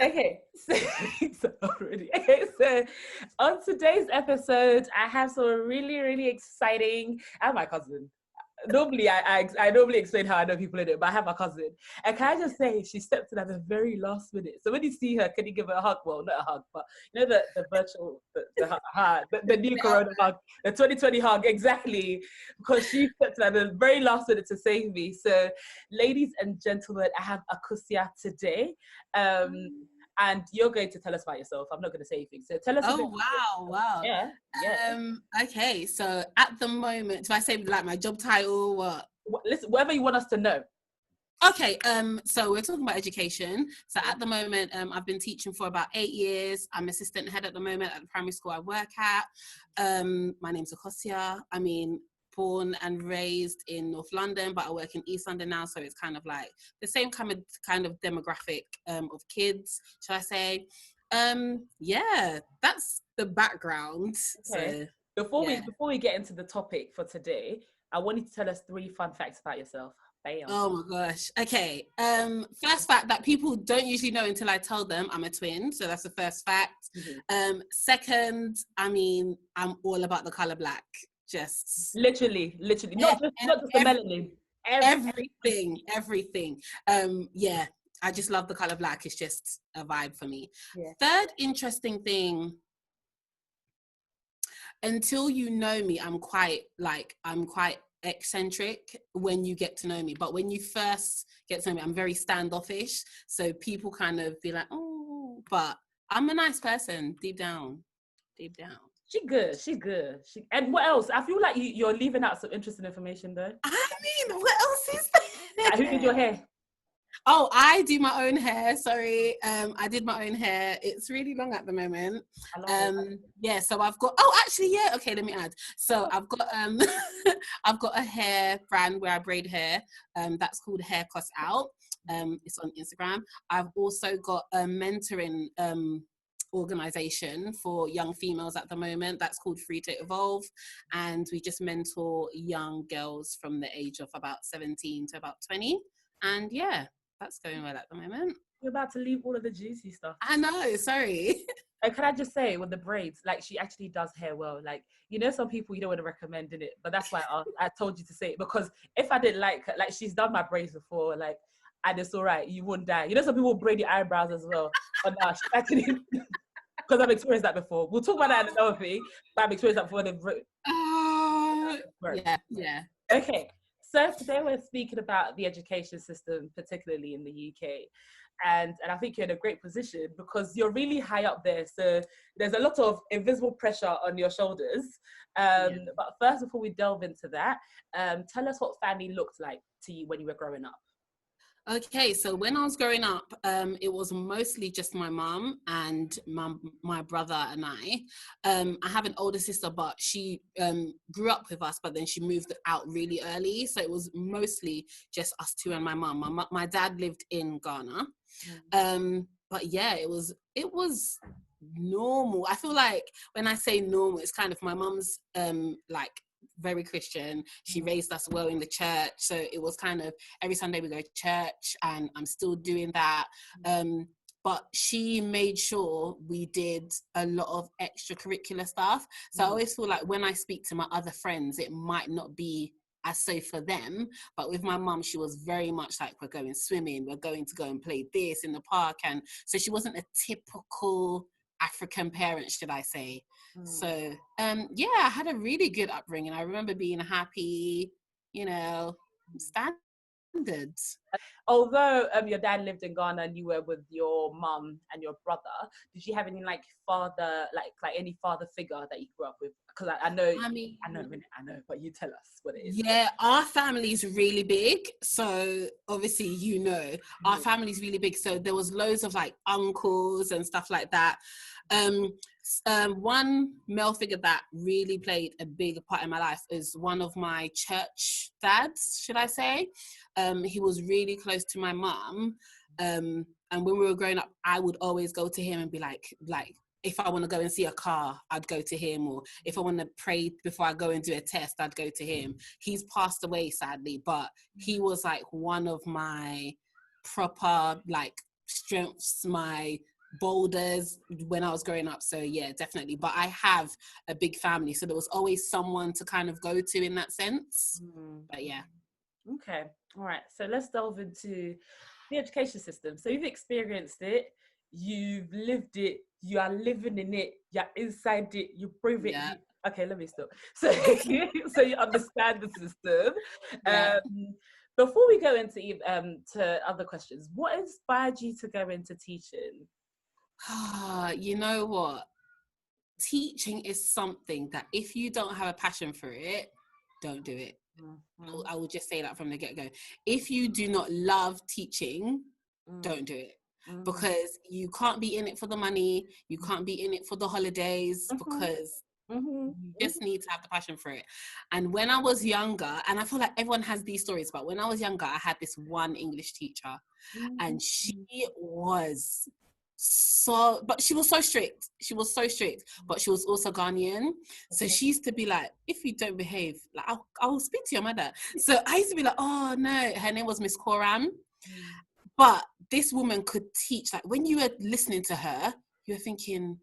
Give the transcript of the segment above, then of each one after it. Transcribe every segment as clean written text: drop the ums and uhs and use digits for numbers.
Okay, so on today's episode, I have some really exciting. I have my cousin. Normally, I normally explain how I know people in it, but I have my cousin. And can I just say, she stepped in at the very last minute. So when you see her, can you give her a hug? Well, not a hug, but you know the virtual, the new Corona hug, the 2020 hug, exactly, because she stepped in at the very last minute to save me. So, ladies and gentlemen, I have Akosua today. And you're going to tell us about yourself. I'm not going to say anything. So tell us a bit. Wow. Yeah. Okay, so at the moment, do I say like my job title? What? Listen, whatever you want us to know. Okay, so we're talking about education. So at the moment, I've been teaching for about 8 years. I'm assistant head at the moment at the primary school I work at. My name's Akosua. I mean, born and raised in North London, but I work in East London now, so it's kind of like the same kind of demographic of kids, shall I say. Yeah, that's the background. Okay. So Before we get into the topic for today, I want you to tell us 3 fun facts about yourself. Bam. Oh my gosh. Okay. First fact that people don't usually know until I tell them, I'm a twin. So that's the first fact. Mm-hmm. Second, I mean, I'm all about the color black. Just Literally, not just the melanin. Everything. Yeah, I just love the color black. It's just a vibe for me. Yeah. Third interesting thing, until you know me, I'm quite eccentric when you get to know me, but when you first get to know me, I'm very standoffish, so people kind of be like, oh, but I'm a nice person deep down. She's good. And what else? I feel like you're leaving out some interesting information though. I mean, what else is there? Who did your hair? Oh, I do my own hair. Sorry. I did my own hair. It's really long at the moment. Yeah, so I've got, okay, let me add. So I've got I've got a hair brand where I braid hair. That's called Hair Cost Out. It's on Instagram. I've also got a mentoring organization for young females at the moment that's called Free to Evolve, and we just mentor young girls from the age of about 17 to about 20. And yeah, that's going well at the moment. You're about to leave all of the juicy stuff. I know, sorry. And can I just say, with the braids, like, she actually does hair well. Like, you know, some people you don't want to recommend in it, but that's why I told you to say it, because if I didn't like her, like, she's done my braids before, like, and it's all right, you won't die. You know, some people braid your eyebrows as well, but no, she actually, because I've experienced that before. We'll talk about that in another thing, but I've experienced that before. Yeah. Okay. So today we're speaking about the education system, particularly in the UK. And I think you're in a great position because you're really high up there. So there's a lot of invisible pressure on your shoulders. But first, before we delve into that, tell us what family looked like to you when you were growing up. Okay, so when I was growing up, it was mostly just my mum and my brother and I. I have an older sister, but she grew up with us, but then she moved out really early. So it was mostly just us two and my mum. My dad lived in Ghana. But yeah, it was normal. I feel like when I say normal, it's kind of my mum's like very Christian. She raised us well in the church, so it was kind of every Sunday we go to church, and I'm still doing that. But she made sure we did a lot of extracurricular stuff. So I always feel like when I speak to my other friends, it might not be as safe for them, but with my mum, she was very much like, we're going swimming, we're going to go and play this in the park. And so she wasn't a typical African parent, should I say. So yeah, I had a really good upbringing. I remember being happy, you know, standards. Although your dad lived in Ghana and you were with your mum and your brother, did you have any like father, like any father figure that you grew up with? Because I know, but you tell us what it is. Yeah, our family is really big. So obviously, you know, our family is really big. So there was loads of like uncles and stuff like that. One male figure that really played a big part in my life is one of my church dads, should I say. He was really close to my mum. And when we were growing up, I would always go to him and be like, if I want to go and see a car, I'd go to him. Or if I want to pray before I go and do a test, I'd go to him. He's passed away, sadly, but he was like one of my proper, like, strengths, my boulders when I was growing up. So yeah, definitely. But I have a big family, so there was always someone to kind of go to in that sense. But yeah. Okay. All right. So let's delve into the education system. So you've experienced it, you've lived it, you are living in it, you're inside it, you breathe it. Yeah. Okay, let me stop. So, so you understand the system. Yeah. Before we go into to other questions, what inspired you to go into teaching? You know what? Teaching is something that if you don't have a passion for it, don't do it. I will just say that from the get-go. If you do not love teaching, don't do it. Because you can't be in it for the money, you can't be in it for the holidays, because you just need to have the passion for it. And when I was younger, and I feel like everyone has these stories, but when I was younger, I had this one English teacher, and she was but she was so strict. She was so strict, but she was also Ghanaian. So she used to be like, if you don't behave, like I'll speak to your mother. So I used to be like, oh no, her name was Miss Koram. But this woman could teach, like when you were listening to her, you were thinking,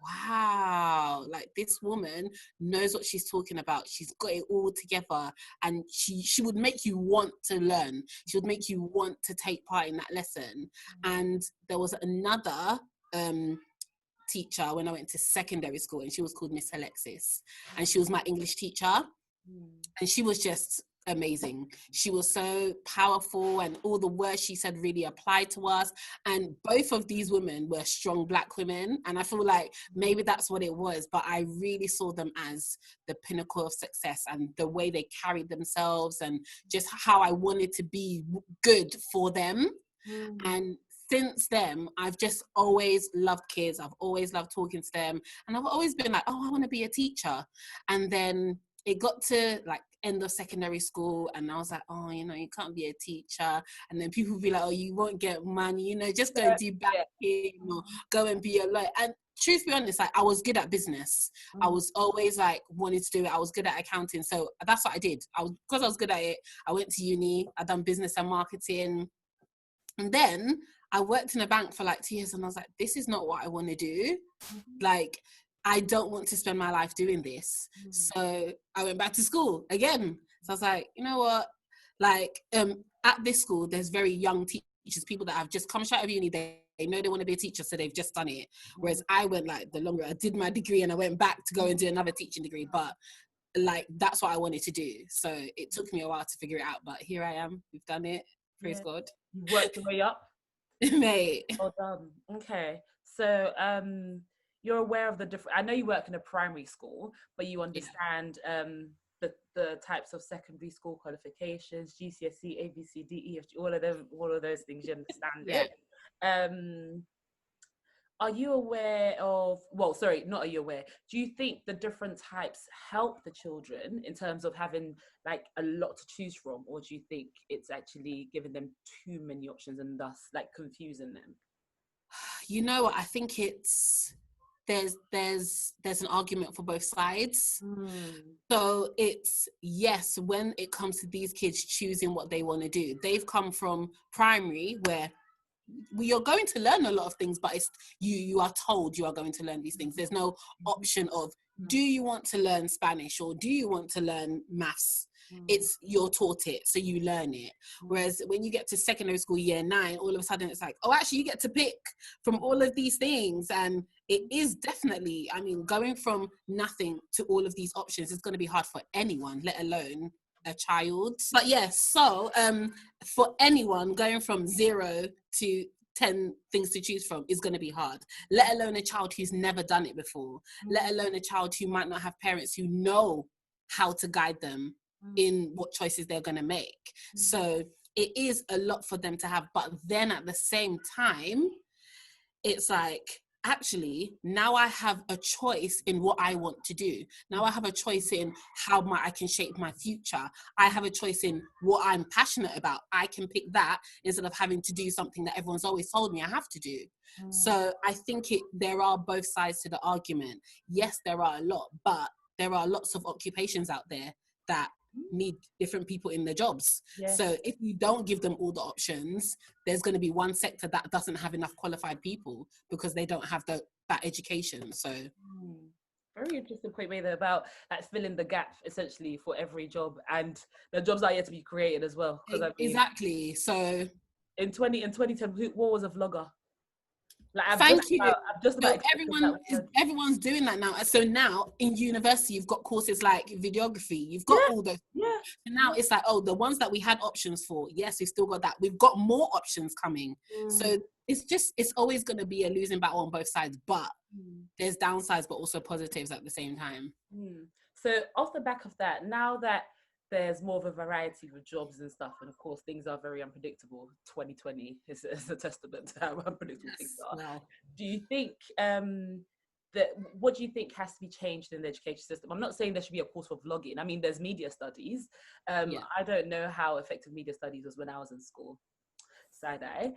wow, like this woman knows what she's talking about. She's got it all together, and she would make you want to learn. She would make you want to take part in that lesson. And there was another teacher when I went to secondary school, and she was called Miss Alexis, and she was my English teacher, and she was just amazing. She was so powerful, and all the words she said really applied to us. And both of these women were strong Black women, and I feel like maybe that's what it was, but I really saw them as the pinnacle of success, and the way they carried themselves, and just how I wanted to be good for them. And since then, I've just always loved kids. I've always loved talking to them, and I've always been like, oh, I want to be a teacher. And then it got to like end of secondary school, and I was like, oh, you know, you can't be a teacher. And then people would be like, oh, you won't get money, you know, just go and do banking or go and be a lawyer. And truth be honest, like I was good at business. I was always like wanted to do it. I was good at accounting, so that's what I did. Because I was good at it, I went to uni. I done business and marketing, and then I worked in a bank for like 2 years, and I was like, this is not what I want to do. Like, I don't want to spend my life doing this. So I went back to school again. So I was like, you know what? Like, at this school, there's very young teachers, people that have just come straight out of uni. They know they want to be a teacher, so they've just done it. Whereas I went like the longer. I did my degree and I went back to go and do another teaching degree. But like, that's what I wanted to do. So it took me a while to figure it out. But here I am. We've done it. Praise God. You worked your way up. Mate. Well done. Okay. So you're aware of the different, I know you work in a primary school, but you understand the types of secondary school qualifications, GCSE, A, B, C, D, E, F, G, all of those things, you understand it. Are you aware of, well, sorry, not are you aware, do you think the different types help the children in terms of having like a lot to choose from, or do you think it's actually giving them too many options and thus like confusing them? You know what, I think there's an argument for both sides. So it's, yes, when it comes to these kids choosing what they want to do, they've come from primary where you're going to learn a lot of things, but it's you are told you are going to learn these things. There's no option of, do you want to learn Spanish or do you want to learn maths? It's, you're taught it, so you learn it. Whereas when you get to secondary school, year 9, all of a sudden it's like, oh, actually you get to pick from all of these things. And it is definitely, I mean, going from nothing to all of these options is going to be hard for anyone, let alone a child. But yes, so for anyone going from 0 to 10 things to choose from is going to be hard, let alone a child who's never done it before, let alone a child who might not have parents who know how to guide them in what choices they're going to make. So it is a lot for them to have. But then at the same time, it's like, actually, now I have a choice in what I want to do. Now I have a choice in how I can shape my future. I have a choice in what I'm passionate about. I can pick that instead of having to do something that everyone's always told me I have to do. So I think there are both sides to the argument. Yes, there are a lot, but there are lots of occupations out there that need different people in their jobs. Yes. So if you don't give them all the options, there's going to be one sector that doesn't have enough qualified people because they don't have that education. So very interesting point made there about like filling the gap essentially for every job, and the jobs are yet to be created as well. Because I mean, exactly. So in 2010, what was a vlogger? Like thank you. I've just about So accepted that word. everyone's doing that now. So now in university, you've got courses like videography. You've got all those. Yeah. And now it's like, oh, the ones that we had options for, yes, we've still got that. We've got more options coming. So it's always going to be a losing battle on both sides. But there's downsides, but also positives at the same time. So off the back of that, now that there's more of a variety of jobs and stuff, and of course things are very unpredictable. 2020 is a testament to how unpredictable things are. Well, do you think what do you think has to be changed in the education system? I'm not saying there should be a course for vlogging. I mean, there's media studies. I don't know how effective media studies was when I was in school. Side-eye.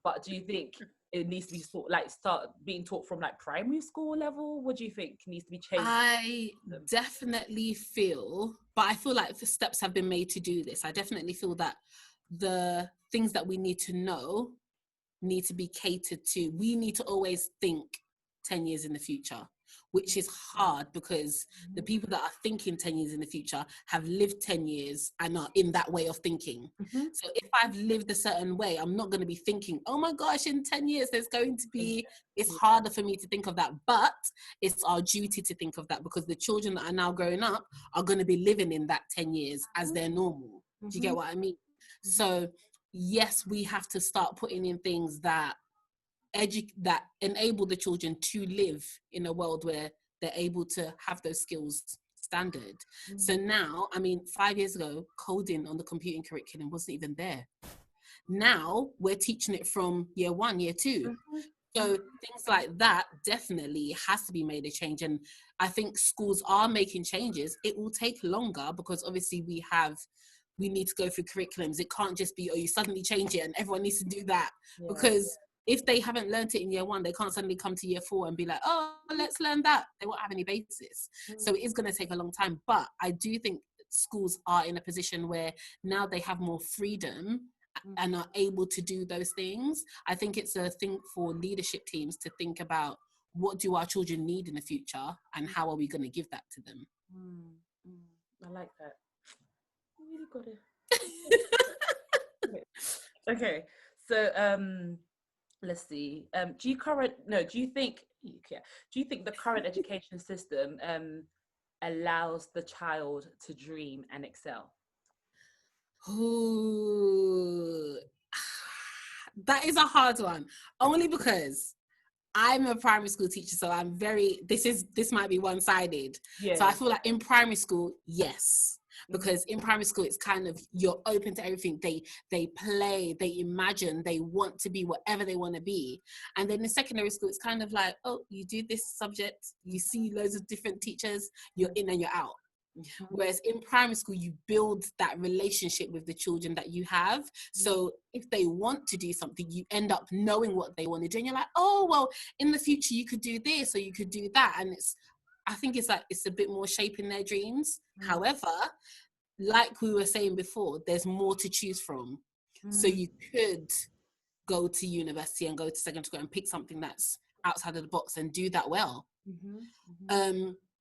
But do you think it needs to be start being taught from like primary school level? What do you think needs to be changed? I definitely feel, but I feel like the steps have been made to do this. I definitely feel that the things that we need to know need to be catered to. We need to always think 10 years in the future, which is hard because the people that are thinking 10 years in the future have lived 10 years and are in that way of thinking. So if I've lived a certain way, I'm not going to be thinking, oh my gosh, in 10 years there's going to be, it's harder for me to think of that, but it's our duty to think of that because the children that are now growing up are going to be living in that 10 years as their normal. Do you get what I mean? So yes, we have to start putting in things that that enable the children to live in a world where they're able to have those skills standard. So now, I mean, 5 years ago, coding on the computing curriculum wasn't even there. Now we're teaching it from year 1, year 2. So things like that definitely has to be made a change. And I think schools are making changes. It will take longer because obviously we need to go through curriculums. It can't just be, oh, you suddenly change it and everyone needs to do that. Because if they haven't learned it in year 1, they can't suddenly come to year 4 and be like, oh, let's learn that. They won't have any basis. So it is going to take a long time. But I do think schools are in a position where now they have more freedom and are able to do those things. I think it's a thing for leadership teams to think about what do our children need in the future and how are we going to give that to them. I like that. You really got it. Okay. So let's see. Do you think the current education system allows the child to dream and excel? Ooh, that is a hard one. Only because I'm a primary school teacher, so I'm this might be one-sided. Yeah. So I feel like in primary school, yes. Because in primary school, it's kind of, you're open to everything. They play, they imagine, they want to be whatever they want to be. And then in secondary school, it's kind of like, oh, you do this subject, you see loads of different teachers, you're in and you're out. Whereas in primary school, you build that relationship with the children that you have. So if they want to do something, you end up knowing what they want to do. And you're like, oh, well, in the future, you could do this or you could do that. And I think it's a bit more shaping their dreams. However, like we were saying before, there's more to choose from. So you could go to university and go to secondary school and pick something that's outside of the box and do that well.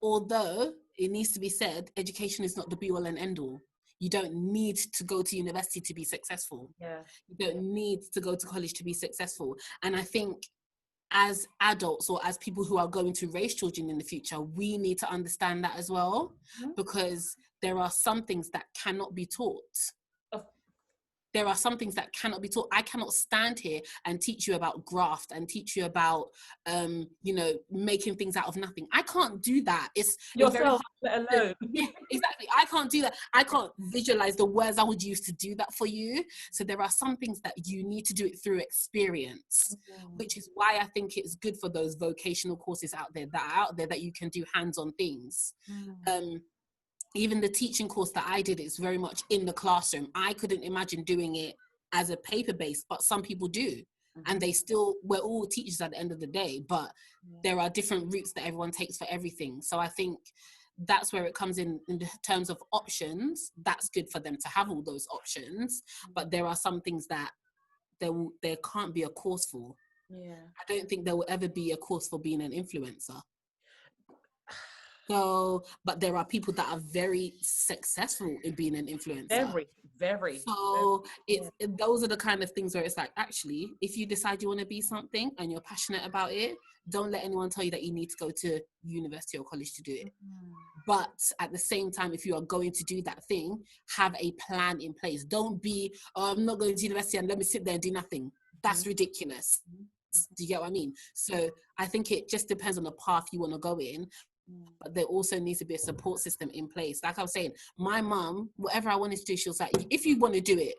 Although it needs to be said, education is not the be all and end all. You don't need to go to university to be successful. You don't need to go to college to be successful. And I think as adults or as people who are going to raise children in the future, we need to understand that as well, because there are some things that cannot be taught. There are some things that cannot be taught. I cannot stand here and teach you about graft and teach you about, making things out of nothing. I can't do that. It's very hard. Let alone. Yeah, exactly. I can't do that. I can't visualize the words I would use to do that for you. So there are some things that you need to do it through experience, which is why I think it's good for those vocational courses out there that you can do hands-on things. Even the teaching course that I did is very much in the classroom. I couldn't imagine doing it as a paper-based, but some people do. And we're all teachers at the end of the day, but there are different routes that everyone takes for everything. So I think that's where it comes in terms of options. That's good for them to have all those options, but there are some things that there can't be a course for. Yeah. I don't think there will ever be a course for being an influencer. So, but there are people that are very successful in being an influencer. Very. So those are the kind of things where it's like, actually, if you decide you want to be something and you're passionate about it, don't let anyone tell you that you need to go to university or college to do it. But at the same time, if you are going to do that thing, have a plan in place. Don't be, oh, I'm not going to university and let me sit there and do nothing. That's ridiculous. Do you get what I mean? So I think it just depends on the path you want to go in. But there also needs to be a support system in place. Like I was saying, my mum, whatever I wanted to do, she was like, if you want to do it,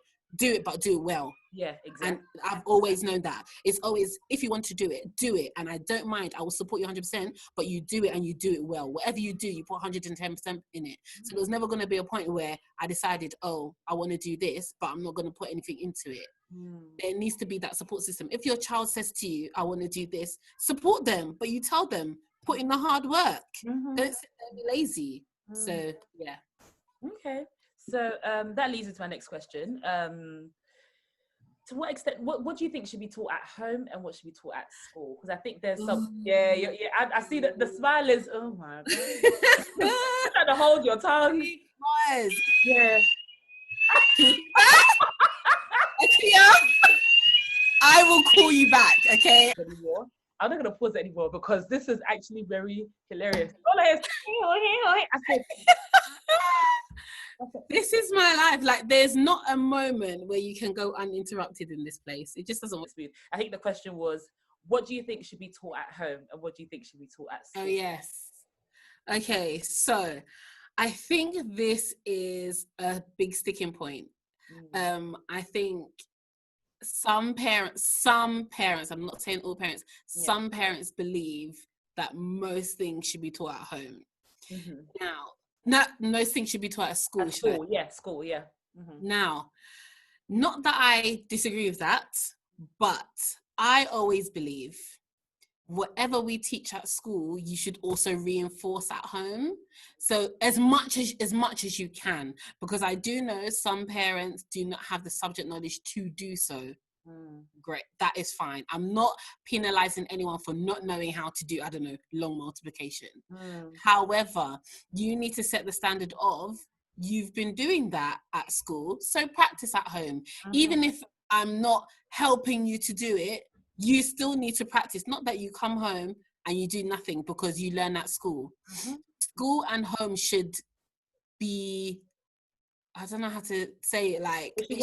but do it well. Yeah, exactly. And I've always known that. It's always, if you want to do it. And I don't mind. I will support you 100%, but you do it and you do it well. Whatever you do, you put 110% in it. So there's never going to be a point where I decided, oh, I want to do this, but I'm not going to put anything into it. There needs to be that support system. If your child says to you, I want to do this, support them, but you tell them, put in the hard work. Don't sit there and be lazy. So, yeah. Okay. So that leads us to my next question. To what extent, what do you think should be taught at home and what should be taught at school? Because I think there's some, I see that the smile is, oh my God. Trying to hold your tongue. Yeah. I will call you back, okay? Anymore. I'm not going to pause it anymore because this is actually very hilarious. This is my life. Like, there's not a moment where you can go uninterrupted in this place. It just doesn't work. I think the question was, what do you think should be taught at home and what do you think should be taught at school? Oh, yes. Okay, so I think this is a big sticking point. I think some parents, I'm not saying all parents, some parents believe that most things should be taught at home. Now, most things should be taught at school. School. Now, not that I disagree with that, but I always believe whatever we teach at school, you should also reinforce at home. So as much as you can, because I do know some parents do not have the subject knowledge to do so. Great, that is fine. I'm not penalizing anyone for not knowing how to do, I don't know, long multiplication. However, you need to set the standard of, you've been doing that at school, so practice at home. Even if I'm not helping you to do it, you still need to practice. Not that you come home and you do nothing because you learn at school. School and home should be, I don't know how to say it, like they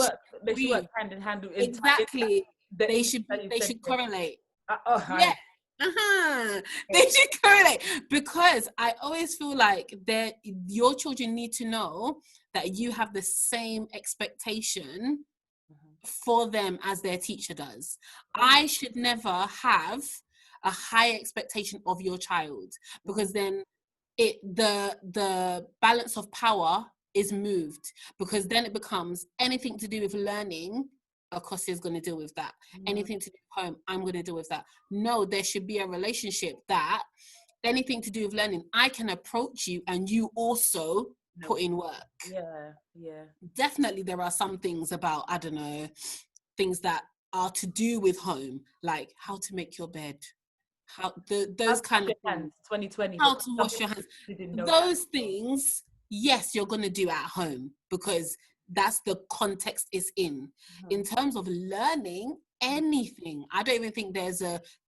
should work hand in hand. Exactly. They should correlate. They should correlate, because I always feel like that your children need to know that you have the same expectation for them as their teacher does. I should never have a high expectation of your child, because then the balance of power is moved, because then it becomes anything to do with learning, Akosua is going to deal with that. Anything to do with home, I'm going to deal with that. No, there should be a relationship that anything to do with learning, I can approach you and you also put in work. Definitely there are some things about, I don't know, things that are to do with home, like how to make your bed, those kind of things. 2020. How to wash your hands. Those things, yes, you're going to do at home because that's the context it's in. In terms of learning anything, I don't even think this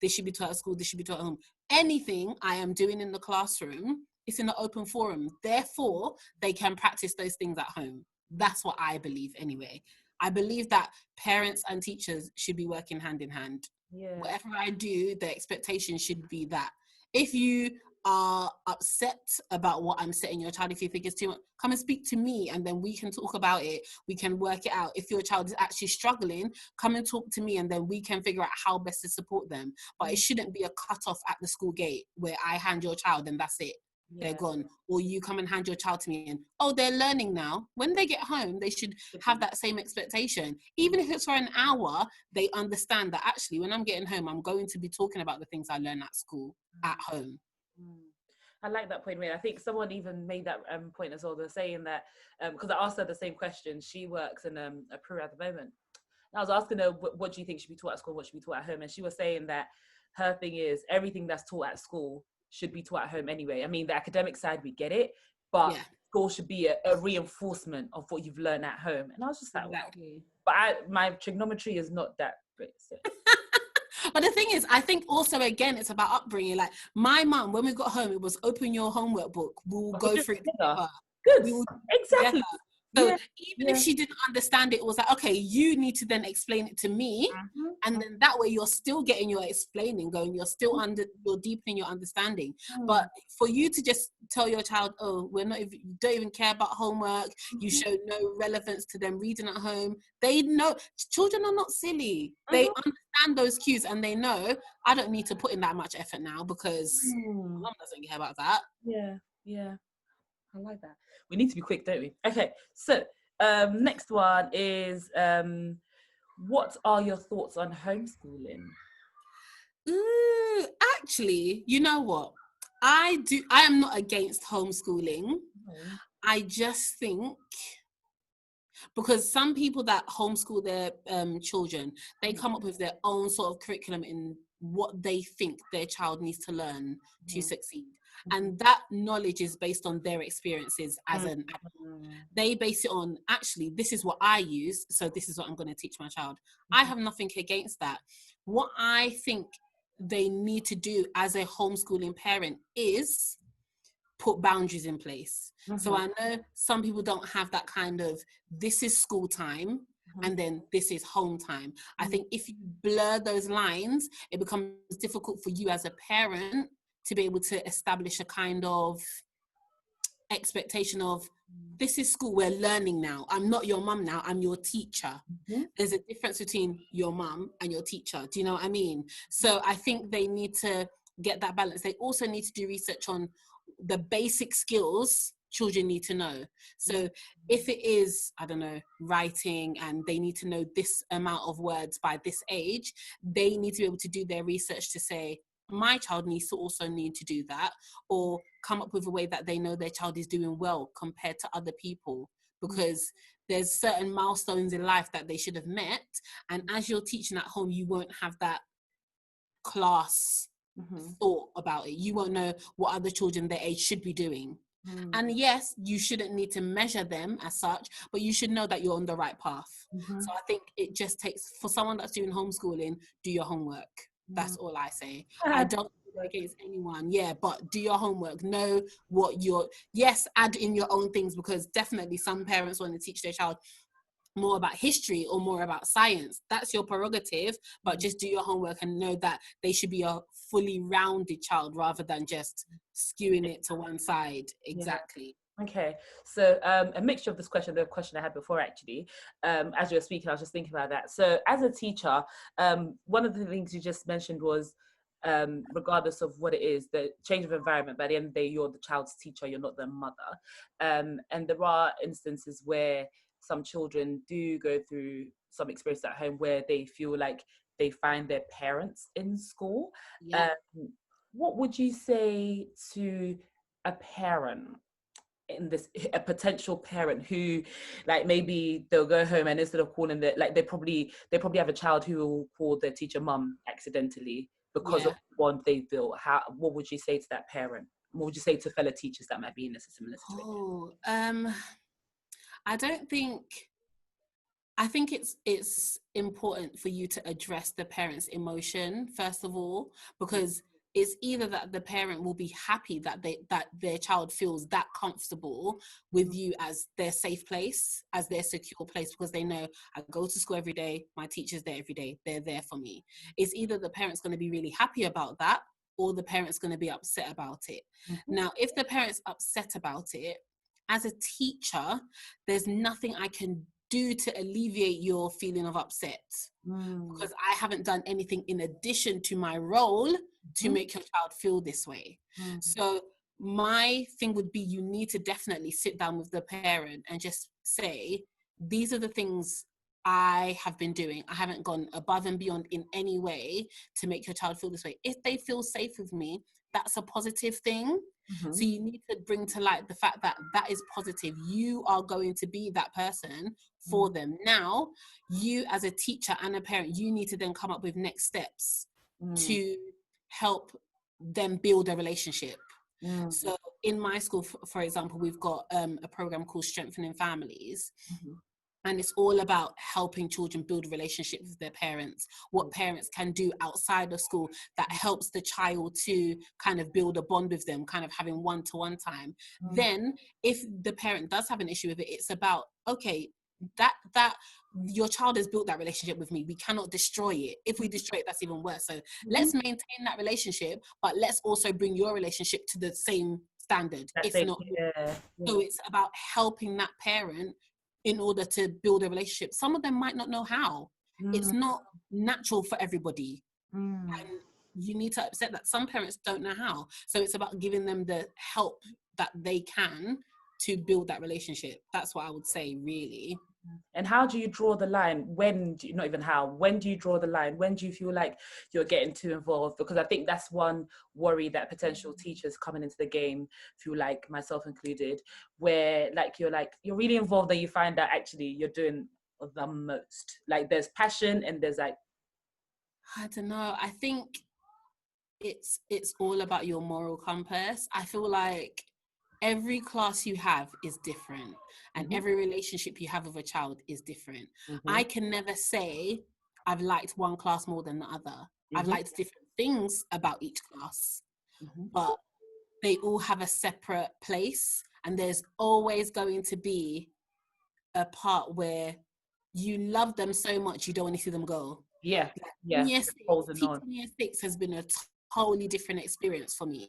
should be taught at school, this should be taught at home. Anything I am doing in the classroom, it's in an open forum. Therefore, they can practice those things at home. That's what I believe anyway. I believe that parents and teachers should be working hand in hand. Whatever I do, the expectation should be that. If you are upset about what I'm setting your child, if you think it's too much, come and speak to me and then we can talk about it. We can work it out. If your child is actually struggling, come and talk to me and then we can figure out how best to support them. But it shouldn't be a cut-off at the school gate where I hand your child and that's it. They're gone. Or you come and hand your child to me and, oh, they're learning now. When they get home, they should have that same expectation. Even if it's for an hour, they understand that actually when I'm getting home, I'm going to be talking about the things I learn at school, at home. I like that point, Ray. I think someone even made that point as well. They're saying that because I asked her the same question. She works in a Peru at the moment. And I was asking her, what do you think should be taught at school? What should be taught at home? And she was saying that her thing is everything that's taught at school should be taught at home anyway. I mean, the academic side, we get it, but Yeah, school should be a reinforcement of what you've learned at home. And I was just like, wow. exactly. But my trigonometry is not that great. So. But the thing is, I think also, again, it's about upbringing. Like my mum, when we got home, it was open your homework book. We'll go through it together. Good. We will Exactly. together. So Yeah. even if she didn't understand it, it was like, okay, you need to then explain it to me. And then that way you're still getting your explaining going. You're still you're deepening your understanding. But for you to just tell your child, oh, you don't even care about homework. You show no relevance to them reading at home. They know, children are not silly. They understand those cues and they know, I don't need to put in that much effort now because mom doesn't care about that. Yeah. Yeah. I like that. We need to be quick, don't we? Okay, so next one is what are your thoughts on homeschooling? Actually, you know what? I am not against homeschooling. I just think because some people that homeschool their children, they come up with their own sort of curriculum in what they think their child needs to learn to succeed. And that knowledge is based on their experiences as an adult. They base it on, actually, this is what I use, so this is what I'm going to teach my child. I have nothing against that. What I think they need to do as a homeschooling parent is put boundaries in place. So I know some people don't have that kind of, this is school time and then this is home time. I think if you blur those lines, it becomes difficult for you as a parent to be able to establish a kind of expectation of, this is school, we're learning now. I'm not your mum now, I'm your teacher. There's a difference between your mum and your teacher. Do you know what I mean? So I think they need to get that balance. They also need to do research on the basic skills children need to know. So if it is, I don't know, writing and they need to know this amount of words by this age, they need to be able to do their research to say, my child needs to also need to do that, or come up with a way that they know their child is doing well compared to other people, because there's certain milestones in life that they should have met, and as you're teaching at home, you won't have that class thought about it. You won't know what other children their age should be doing. And yes, you shouldn't need to measure them as such, but you should know that you're on the right path. So I think it just takes, for someone that's doing homeschooling, do your homework. That's all I say. I don't against anyone, but do your homework. Know what add in your own things, because definitely some parents want to teach their child more about history or more about science. That's your prerogative, but just do your homework and know that they should be a fully rounded child rather than just skewing it to one side. Exactly. Okay, so a mixture of this question, the question I had before actually, as you were speaking, I was just thinking about that. So as a teacher, one of the things you just mentioned was, regardless of what it is, the change of environment, by the end of the day, you're the child's teacher, you're not their mother. And there are instances where some children do go through some experience at home where they feel like they find their parents in school. What would you say to a parent in this, a potential parent who, like, maybe they'll go home and instead of calling the, like, they probably have a child who will call their teacher mum accidentally because of the bond they built? What would you say to that parent? What would you say to fellow teachers that might be in a similar situation? I think it's important for you to address the parent's emotion first of all, because it's either that the parent will be happy that their child feels that comfortable with you as their safe place, as their secure place, because they know, I go to school every day, my teacher's there every day, they're there for me. It's either the parent's going to be really happy about that, or the parent's going to be upset about it. Now, if the parent's upset about it, as a teacher, there's nothing I can do to alleviate your feeling of upset, because I haven't done anything in addition to my role to make your child feel this way. So my thing would be, you need to definitely sit down with the parent and just say, these are the things I have been doing. I haven't gone above and beyond in any way to make your child feel this way. If they feel safe with me, that's a positive thing. Mm-hmm. So you need to bring to light the fact that that is positive. You are going to be that person for them. Now, you as a teacher and a parent, you need to then come up with next steps to help them build a relationship. So in my school, for example, we've got a program called Strengthening Families. And it's all about helping children build relationships with their parents, what parents can do outside of school that helps the child to kind of build a bond with them, kind of having one-to-one time. Then if the parent does have an issue with it, it's about, okay, that your child has built that relationship with me. We cannot destroy it. If we destroy it, that's even worse. So let's maintain that relationship, but let's also bring your relationship to the same standard, if not more. So it's about helping that parent in order to build a relationship. Some of them might not know how. It's not natural for everybody. And you need to accept that some parents don't know how. So it's about giving them the help that they can to build that relationship. That's what I would say, really. And how do you draw the line? When do you, not even how, when do you draw the line? When do you feel like you're getting too involved? Because I think that's one worry that potential teachers coming into the game feel, like myself included, where like you're really involved and you find that actually you're doing the most. Like there's passion and there's like, I don't know. I think it's all about your moral compass. I feel like every class you have is different, and every relationship you have with a child is different. I can never say I've liked one class more than the other. I've liked different things about each class, but they all have a separate place, and there's always going to be a part where you love them so much you don't want to see them go. Teaching year 6 has been a totally different experience for me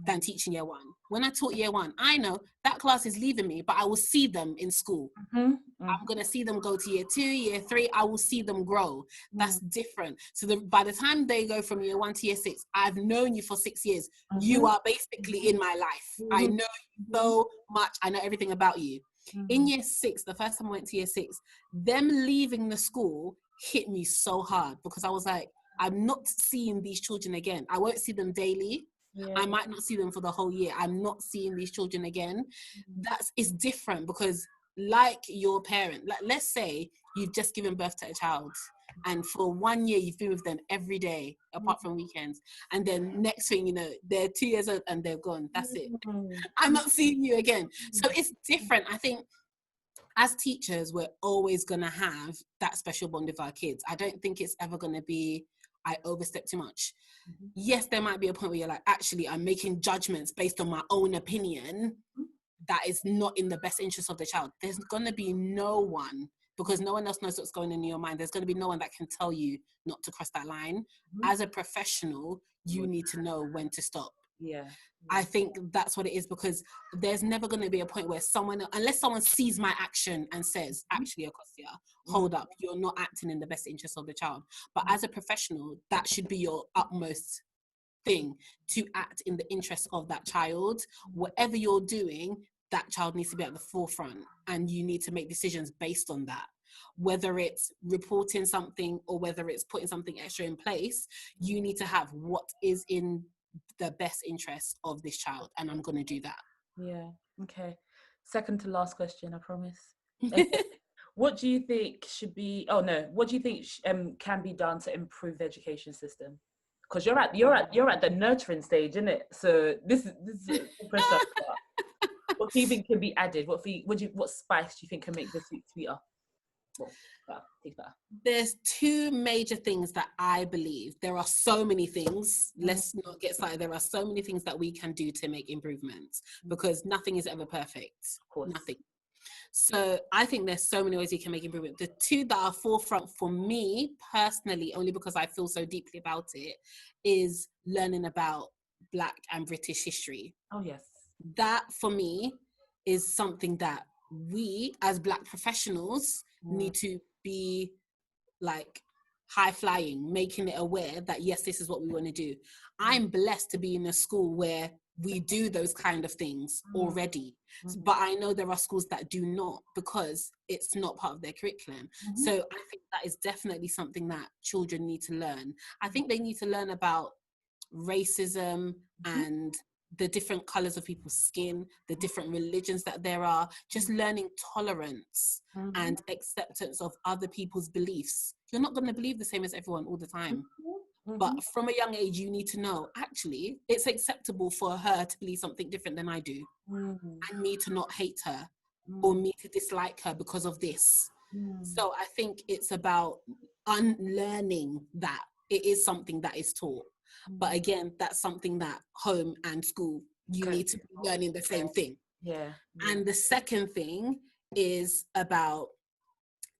than teaching year 1. When I taught year 1, I know that class is leaving me, but I will see them in school. I'm going to see them go to year 2, year 3. I will see them grow. That's different. So by the time they go from year 1 to year 6, I've known you for 6 years. You are basically in my life. I know you so much. I know everything about you. In year 6, the first time I went to year 6, them leaving the school hit me so hard, because I was like, I'm not seeing these children again. I won't see them daily. I might not see them for the whole year. I'm not seeing these children again. It's different, because like your parent, like let's say you've just given birth to a child, and for 1 year you've been with them every day apart from weekends, and then next thing you know, they're 2 years old and they're gone. That's it. I'm not seeing you again. So it's different. I think as teachers, we're always going to have that special bond with our kids. I don't think it's ever going to be, I overstep too much. Yes, there might be a point where you're like, actually, I'm making judgments based on my own opinion that is not in the best interest of the child. There's going to be no one, because no one else knows what's going on in your mind. There's going to be no one that can tell you not to cross that line. As a professional, you need to know when to stop. I think that's what it is, because there's never going to be a point where someone, unless someone sees my action and says, actually, Akosua, hold up, you're not acting in the best interest of the child. But as a professional, that should be your utmost thing, to act in the interest of that child. Whatever you're doing, that child needs to be at the forefront, and you need to make decisions based on that. Whether it's reporting something or whether it's putting something extra in place, you need to have what is in the best interest of this child, and I'm going to do that. Okay, second to last question, I promise. What do you think should be what do you think can be done to improve the education system? Because you're at the nurturing stage, isn't it? So this is pressure. What do you think can be added? What spice do you think can make this sweeter? There's two major things that I believe. There are so many things. Let's not get started. There are so many things that we can do to make improvements, because nothing is ever perfect. Of course. Nothing. So I think there's so many ways you can make improvement. The two that are forefront for me personally, only because I feel so deeply about it, is learning about Black and British history. Oh yes. That for me is something that we as Black professionals need to be like high flying, making it aware that yes, this is what we want to do. I'm blessed to be in a school where we do those kind of things already, but I know there are schools that do not, because it's not part of their curriculum. So I think that is definitely something that children need to learn. I think they need to learn about racism and the different colors of people's skin, the different religions that there are, just learning tolerance and acceptance of other people's beliefs. You're not going to believe the same as everyone all the time. But from a young age, you need to know, actually, it's acceptable for her to believe something different than I do. And me to not hate her or me to dislike her because of this. So I think it's about unlearning that. It is something that is taught. But again, that's something that home and school, you need to be learning the same thing. Yeah. And the second thing is about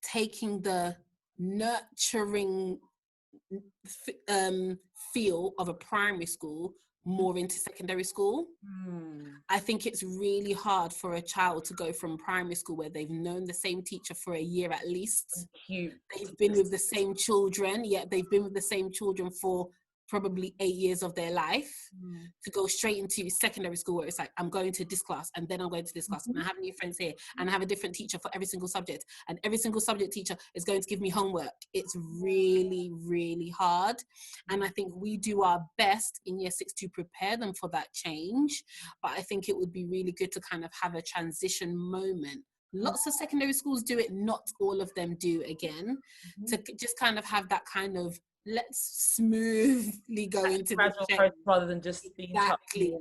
taking the nurturing feel of a primary school more into secondary school. I think it's really hard for a child to go from primary school where they've known the same teacher for a year at least. They've been with the same children, yet they've been with the same children for probably 8 years of their life, to go straight into secondary school where it's like, I'm going to this class and then I'm going to this class and I have new friends here and I have a different teacher for every single subject and every single subject teacher is going to give me homework. It's really, really hard. And I think we do our best in year 6 to prepare them for that change. But I think it would be really good to kind of have a transition moment. Lots of secondary schools do it, not all of them do, again, to just kind of have that kind of, let's smoothly go into the change rather than just being exactly.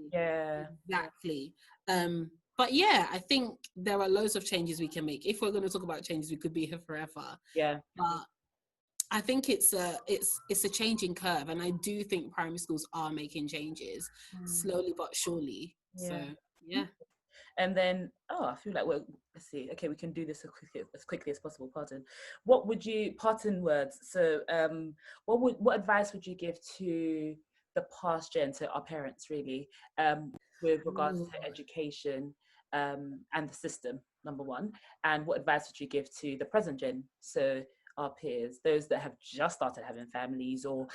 But yeah, I think there are loads of changes we can make. If we're going to talk about changes, we could be here forever. But I think it's a changing curve, and I do think primary schools are making changes slowly but surely. So yeah. And then, I feel like let's see. Okay, we can do this as quickly as possible. What would you, parting words? So, what advice would you give to the past gen, to our parents, really, with regards to education and the system, number one? And what advice would you give to the present gen, so our peers, those that have just started having families or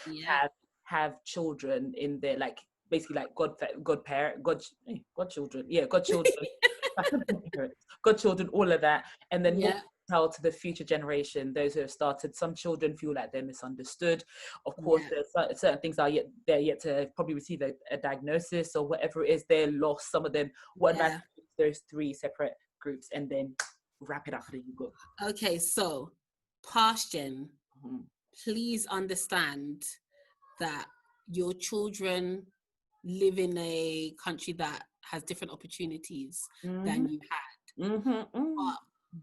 have children in their, like, basically like godchildren, godchildren, all of that, and then what tell to the future generation, those who have started. Some children feel like they're misunderstood. Of course, there's certain things they're yet to probably receive a diagnosis or whatever it is. They're lost. Some of them. What advice those 3 separate groups, and then wrap it up. There you go. Okay, so past gen, please understand that your children live in a country that has different opportunities than you had. But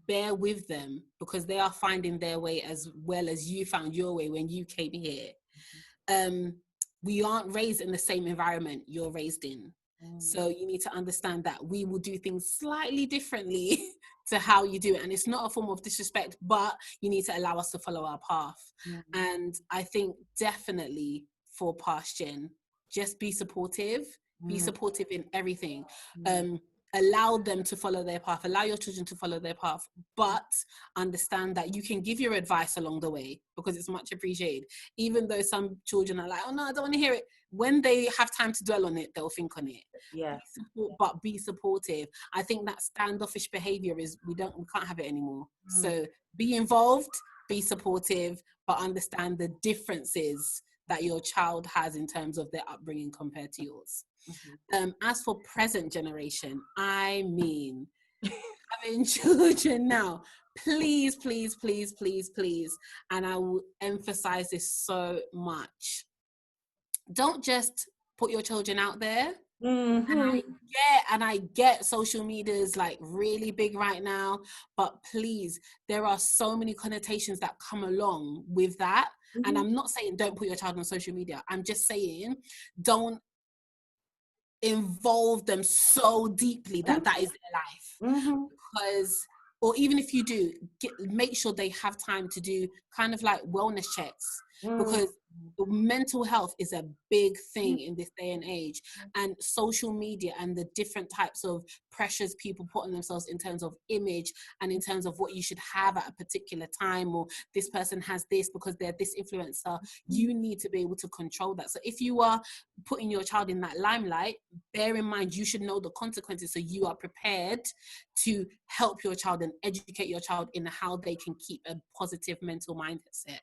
bear with them, because they are finding their way as well as you found your way when you came here. We aren't raised in the same environment you're raised in. So you need to understand that we will do things slightly differently to how you do it. And it's not a form of disrespect, but you need to allow us to follow our path. And I think definitely for past gen, just be supportive. Be supportive in everything. Allow them to follow their path. Allow your children to follow their path. But understand that you can give your advice along the way, because it's much appreciated. Even though some children are like, oh no, I don't want to hear it. When they have time to dwell on it, they'll think on it. But be supportive. I think that standoffish behavior we can't have it anymore. So be involved, be supportive, but understand the differences that your child has in terms of their upbringing compared to yours. As for present generation, I mean, having children now, please, please, please, please, please, and I will emphasize this so much, don't just put your children out there. And I get social media is like really big right now, but please, there are so many connotations that come along with that. And I'm not saying don't put your child on social media. I'm just saying don't involve them so deeply that is their life. Because, or even if you do, make sure they have time to do kind of like wellness checks, because mental health is a big thing in this day and age, and social media and the different types of pressures people put on themselves in terms of image and in terms of what you should have at a particular time, or this person has this because they're this influencer. You need to be able to control that. So if you are putting your child in that limelight, bear in mind, you should know the consequences so you are prepared to help your child and educate your child in how they can keep a positive mental mindset.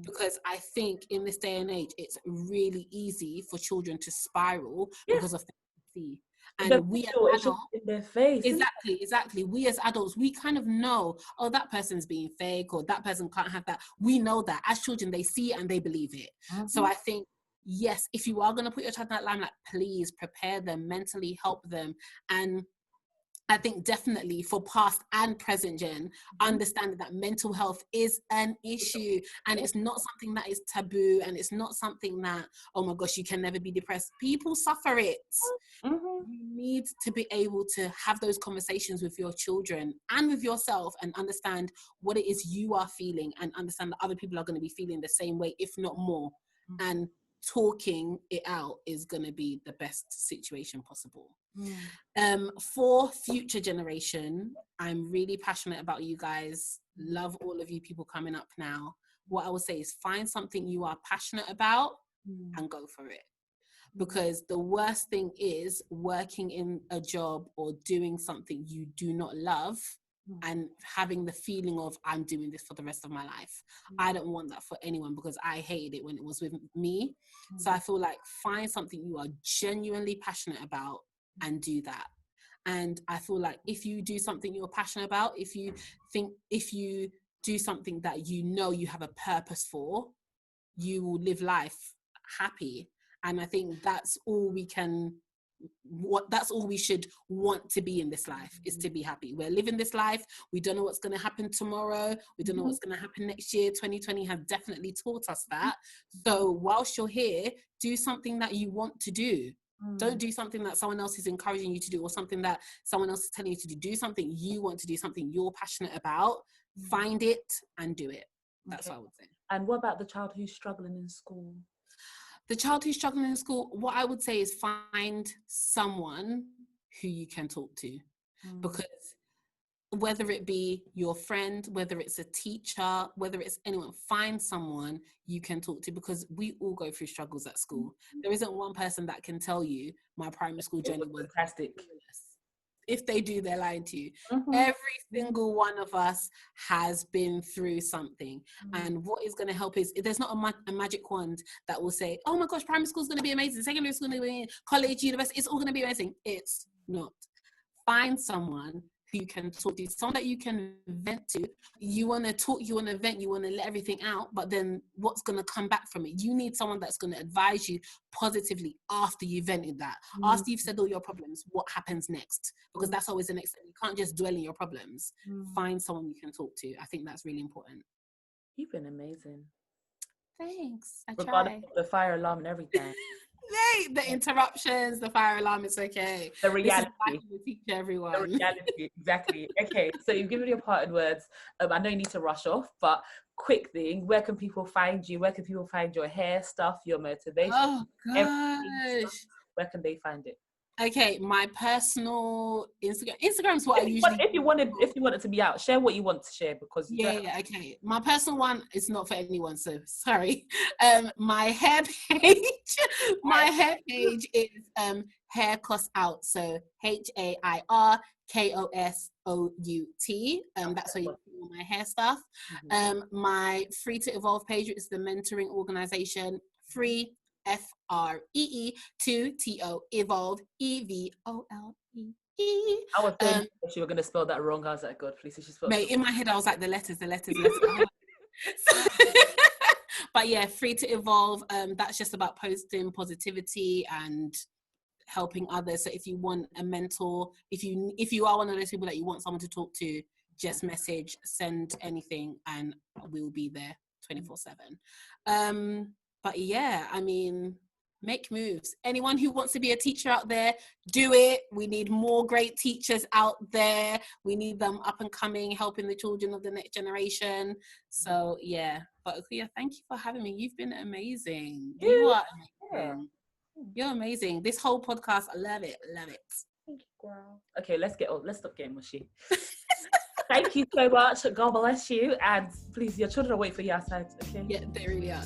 Because I think in this day and age, it's really easy for children to spiral because of things they see. And we as adults, in their face. exactly. We as adults, we kind of know, oh, that person's being fake, or that person can't have that. We know that. As children, they see it and they believe it. So I think, yes, if you are going to put your child in that limelight, please prepare them mentally, help them. And I think definitely for past and present gen, understanding that mental health is an issue, and it's not something that is taboo, and it's not something that, oh my gosh, you can never be depressed. People suffer it. You need to be able to have those conversations with your children and with yourself and understand what it is you are feeling, and understand that other people are going to be feeling the same way, if not more. And talking it out is going to be the best situation possible. For future generation, I'm really passionate about you guys. Love all of you people coming up now. What I would say is find something you are passionate about and go for it. Because the worst thing is working in a job or doing something you do not love and having the feeling of, I'm doing this for the rest of my life. I don't want that for anyone, because I hated it when it was with me. So I feel like find something you are genuinely passionate about and do that. And I feel like if you do something you're passionate about, if you do something that you know you have a purpose for, you will live life happy. And I think that's all we should want to be in this life, is to be happy. We're living this life. We don't know what's going to happen tomorrow. We don't know what's going to happen next year. 2020 has definitely taught us that. So whilst you're here, do something that you want to do. Don't do something that someone else is encouraging you to do, or something that someone else is telling you to do. Do something you want to do, something you're passionate about. Find it and do it. That's what I would say. And what about the child who's struggling in school? The child who's struggling in school, what I would say is find someone who you can talk to. Because whether it be your friend, whether it's a teacher, whether it's anyone, find someone you can talk to, because we all go through struggles at school. There isn't one person that can tell you my primary school journey was fantastic. If they do, they're lying to you. Every single one of us has been through something. And what is going to help is, there's not a magic wand that will say, oh my gosh, primary school is going to be amazing, secondary school is going to be, college, university, it's all going to be amazing. It's not. Find someone who you can talk to, someone that you can vent to. You want to talk, you want to vent, you want to let everything out, but then what's going to come back from it? You need someone that's going to advise you positively after you've vented that. After you've said all your problems, what happens next? Because that's always the next step. You can't just dwell in your problems. Find someone you can talk to. I think that's really important. You've been amazing. Thanks. I Regardless try. of the fire alarm and everything. The interruptions, the fire alarm, it's okay. The reality. This is why we teach everyone. The reality, exactly. Okay, so you've given your parting words. I know you need to rush off, but quick thing, where can people find you? Where can people find your hair stuff, your motivation? Oh gosh. Where can they find it? Okay, my personal Instagram's what I usually if you wanted to be out, share what you want to share, because okay. My personal one is not for anyone, so sorry. My hair page is Hairkosout, so HAIRKOSOUT. That's where you can do all my hair stuff. My Free to Evolve page is the mentoring organization Free FREE to TO Evolve EVOLE. I was saying she were going to spell that wrong. I was like, God, please, she spelled in my head I was like, the letters. But yeah, Free to Evolve, that's just about posting positivity and helping others. So if you want a mentor, if you are one of those people that you want someone to talk to, just message, send anything, and we'll be there 24/7. But yeah, I mean, make moves. Anyone who wants to be a teacher out there, do it. We need more great teachers out there. We need them up and coming, helping the children of the next generation. So yeah, but Akosua, thank you for having me. You've been amazing. You are amazing. You're amazing. This whole podcast, I love it. Thank you, girl. Okay, let's stop getting mushy. Thank you so much. God bless you. And please, your children will wait for you outside, okay? Yeah, they really are.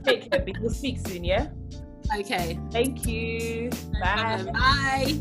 Take care, we'll speak soon, yeah? Okay. Thank you. Bye. Bye.